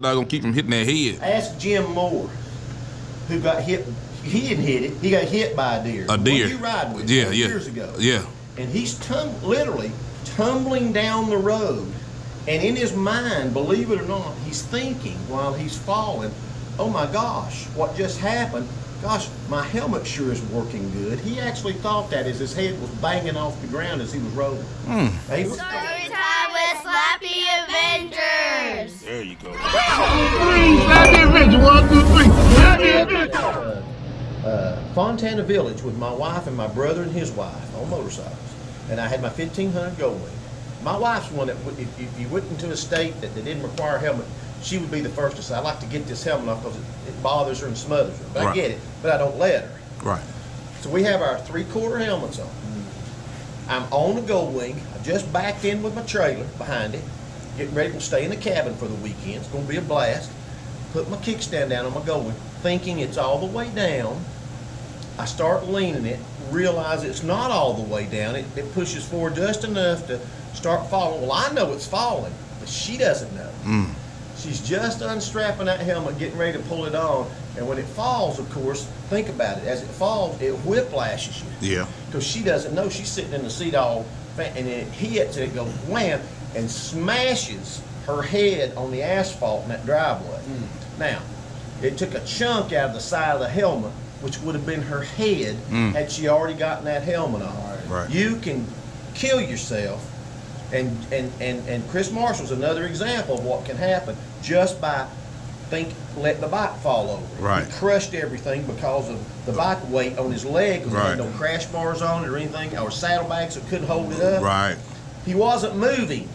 Not gonna keep him hitting that head. Ask Jim Moore, who got hit. He didn't hit it. He got hit by a deer. A deer. You ride with years ago. Yeah. And he's literally tumbling down the road, and in his mind, believe it or not, he's thinking while he's falling, "Oh my gosh, what just happened? Gosh, my helmet sure is working good." He actually thought that as his head was banging off the ground as he was rolling. Story time with Slappy Avengers. There you go. Slappy Adventure, 1, 2, 3. Slappy Adventure. Fontana Village with my wife and my brother and his wife on motorcycles, and I had my 1500 Gold Wing. My wife's one that, if you went into a state that they didn't require a helmet, she would be the first to say, "I'd like to get this helmet off because it bothers her and smothers her." But I get it, but I don't let her. Right. So we have our 3/4 helmets on. I'm on the Gold Wing. I just backed in with my trailer behind it, getting ready to stay in the cabin for the weekend. It's going to be a blast. Put my kickstand down on my Gold Wing, thinking it's all the way down. I start leaning it, realize it's not all the way down. It pushes forward just enough to start falling. Well, I know it's falling, but she doesn't know. She's just unstrapping that helmet, getting ready to pull it on. And when it falls, of course, think about it. As it falls, it whiplashes you. Yeah. Because she doesn't know. She's sitting in the seat all, and it hits, and it goes wham, and smashes her head on the asphalt in that driveway. Now, it took a chunk out of the side of the helmet, which would have been her head had she already gotten that helmet on. Right. You can kill yourself, and Chris Marshall's another example of what can happen just by letting the bike fall over. Right. He crushed everything because of the bike weight on his leg. Because he had no crash bars on it or anything, or saddlebags that couldn't hold it up. Right. He wasn't moving.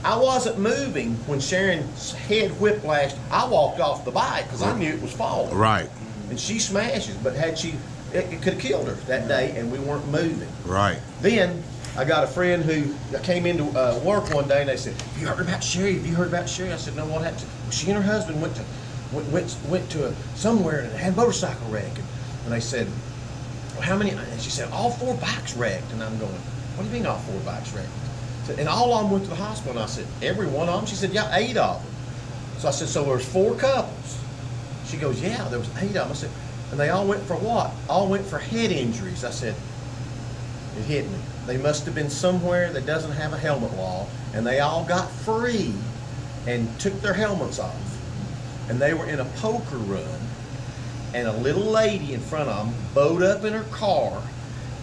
I wasn't moving when Sharon's head whiplashed. I walked off the bike because I knew it was falling. Right. And she smashes, but had she, it could have killed her that day, and we weren't moving. Right. Then I got a friend who came into work one day, and they said, "Have you heard about Sherry? Have you heard about Sherry?" I said, "No, what happened?" Well, she and her husband went to somewhere and had a motorcycle wreck. And they said, "Well, how many?" And she said, "All 4 bikes wrecked." And I'm going, "What do you mean all 4 bikes wrecked?" And all of them went to the hospital. And I said, "Every one of them?" She said, "Yeah, 8 of them." So I said, "So there's 4 couples?" She goes, "Yeah, there was 8 of them." I said, "And they all went for what?" "All went for head injuries." I said, it hit me. They must have been somewhere that doesn't have a helmet law, and they all got free and took their helmets off. And they were in a poker run, and a little lady in front of them bowed up in her car,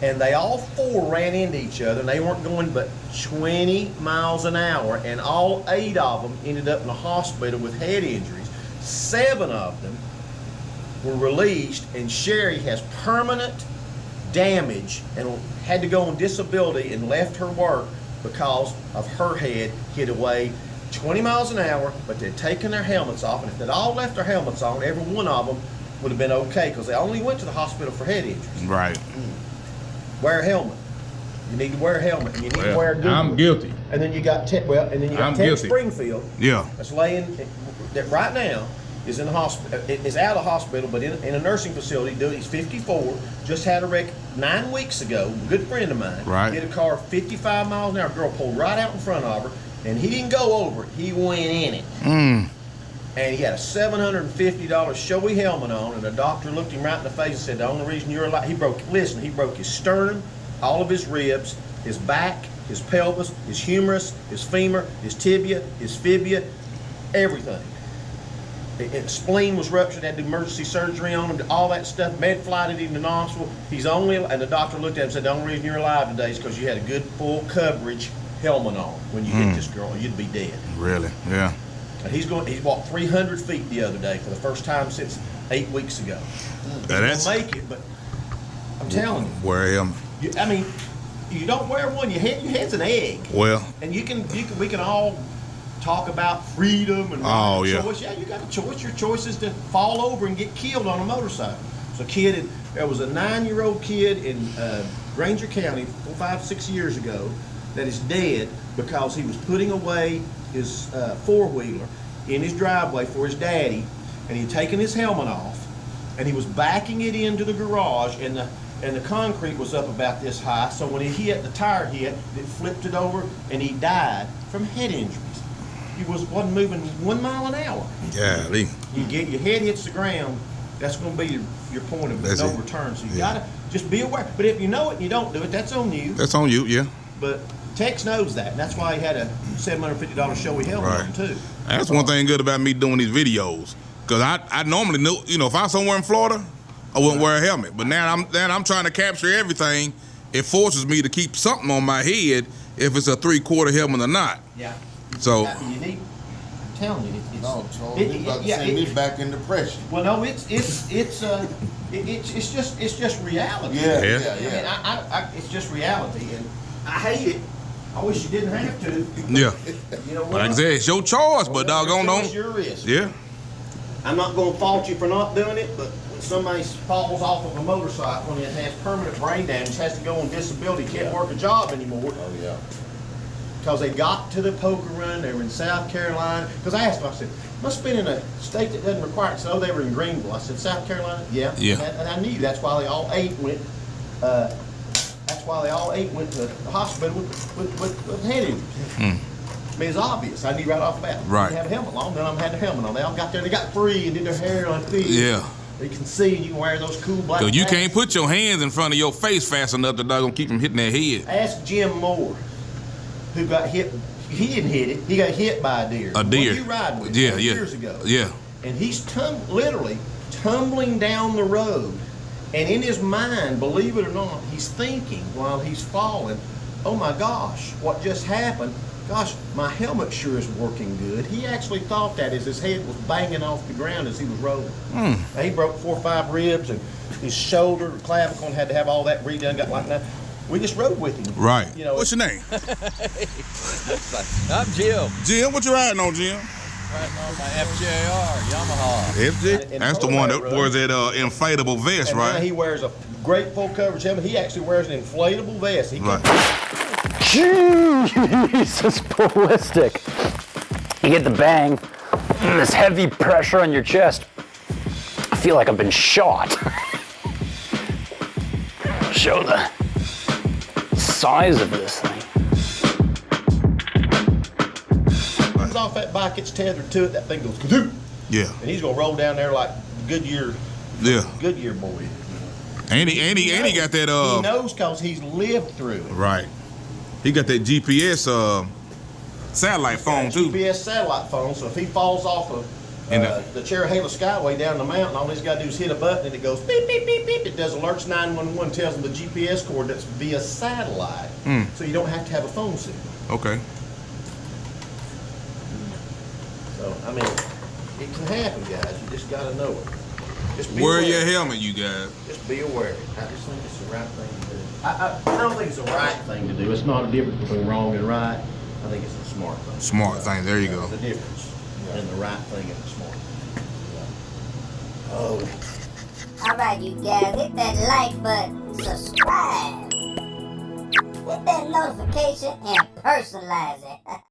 and they all 4 ran into each other, and they weren't going but 20 miles an hour, and all 8 of them ended up in the hospital with head injuries. 7 of them were released, and Sherry has permanent damage and had to go on disability and left her work because of her head hit away 20 miles an hour, but they'd taken their helmets off, and if they'd all left their helmets on, every one of them would have been okay, because they only went to the hospital for head injuries. Right. Wear a helmet. You need to wear a helmet, and you need to wear a good I'm one. guilty. And then you got Ted Springfield. Yeah. That's that right now is in the hospital, is out of the hospital, but in a nursing facility. He's 54, just had a wreck 9 weeks ago. A good friend of mine. Right. Hit a car 55 miles an hour. Girl pulled right out in front of her, and he didn't go over it. He went in it. And he had a $750 Shoei helmet on, and the doctor looked him right in the face and said, "The only reason you're alive," he broke his sternum, all of his ribs, his back, his pelvis, his humerus, his femur, his tibia, his fibia, everything. His spleen was ruptured, had to do emergency surgery on him, all that stuff, med flighted him to Knoxville. And the doctor looked at him and said, "The only reason you're alive today is because you had a good full coverage helmet on when you hit this girl, or you'd be dead." Really? Yeah. And he walked 300 feet the other day for the first time since 8 weeks ago. He's gonna make it, but I'm telling you. Wear a helmet. I mean, you don't wear one, your head's an egg. Well. And we can all talk about freedom and choice. Yeah, you got a choice. Your choice is to fall over and get killed on a motorcycle. So there was a 9-year-old kid in Granger County 4, 5, 6 years ago that is dead because he was putting away his 4-wheeler in his driveway for his daddy, and he had taken his helmet off, and he was backing it into the garage, and the concrete was up about this high, so when the tire hit, it flipped it over, and he died from head injuries. you wasn't moving 1 mile an hour. Golly. Your head hits the ground, that's going to be your point of no return. So you gotta just be aware. But if you know it and you don't do it, that's on you. That's on you, yeah. But Tex knows that, and that's why he had a $750 showy helmet on too. That's one thing good about me doing these videos, because I normally know, you know, if I was somewhere in Florida, I wouldn't wear a helmet. But now I'm trying to capture everything. It forces me to keep something on my head if it's a 3/4 helmet or not. Yeah. So You need. I'm telling you, it's No, Charles, you about to send me back in depression. Well, no, it's just reality. Yeah. I mean, it's just reality, and I hate it. I wish you didn't have to. yeah. You know what? Like I said, it's your choice, but doggone It's don't. your risk. Yeah. I'm not going to fault you for not doing it, but when somebody falls off of a motorcycle and it has permanent brain damage, has to go on disability, can't work a job anymore. Oh, yeah. Because they got to the poker run, they were in South Carolina. Because I asked them, I said, must have been in a state that doesn't require it. So they were in Greenville. I said, South Carolina? Yeah. Yeah. And I knew that's why they all eight went. That's why they all eight went to the hospital with head injuries. I mean, it's obvious. I knew right off the bat. Right. They have a helmet on. None of them had their helmet on. They all got there. They got free and did their hair on feet. Yeah. You can see. You can wear those cool black. Cause you hats. can't put your hands in front of your face fast enough to doggone keep them hitting their head. Ask Jim Moore, who got hit. He didn't hit it. He got hit by a deer. A deer. What you ride with? Yeah, yeah. Years ago. Yeah. And he's literally tumbling down the road, and in his mind, believe it or not, he's thinking while he's falling, "Oh my gosh, what just happened? Gosh, my helmet sure is working good." He actually thought that as his head was banging off the ground as he was rolling. Now, he broke 4 or 5 ribs, and his shoulder, clavicle, and had to have all that redone. Got like that. We just rode with him. Right. You know, what's your name? I'm Jim. Jim. What you riding on, Jim? Riding on my FJR Yamaha. FJ. And That's the one that wears that inflatable vest, and now right? he wears a great full coverage helmet. He actually wears an inflatable vest. He Right. Jeez, it's ballistic. You get the bang, this heavy pressure on your chest. I feel like I've been shot. Show the size of this thing. comes off that bike, it's tethered to it, that thing goes kadoo. Yeah. And he's gonna roll down there like Goodyear boy. And he got that He knows cause he's lived through it. right. He got that GPS satellite phone too. GPS satellite phone, so if he falls off of the Cherryhala Skyway down the mountain, all he's got to do is hit a button and it goes beep, beep, beep, beep. It does alerts 911, tells him the GPS coordinates via satellite. So you don't have to have a phone signal. Okay. So, I mean, it can happen, guys. You just got to know it. Just be Wear aware. your helmet, you guys. Just be aware. I just think it's the right thing to do. I don't think it's the right thing to do. It's not a difference between wrong and right. I think it's a smart thing. Smart thing. There you go. There's a difference in the right thing and the smart thing. Oh. All right, you guys, hit that like button, subscribe, hit that notification, and personalize it.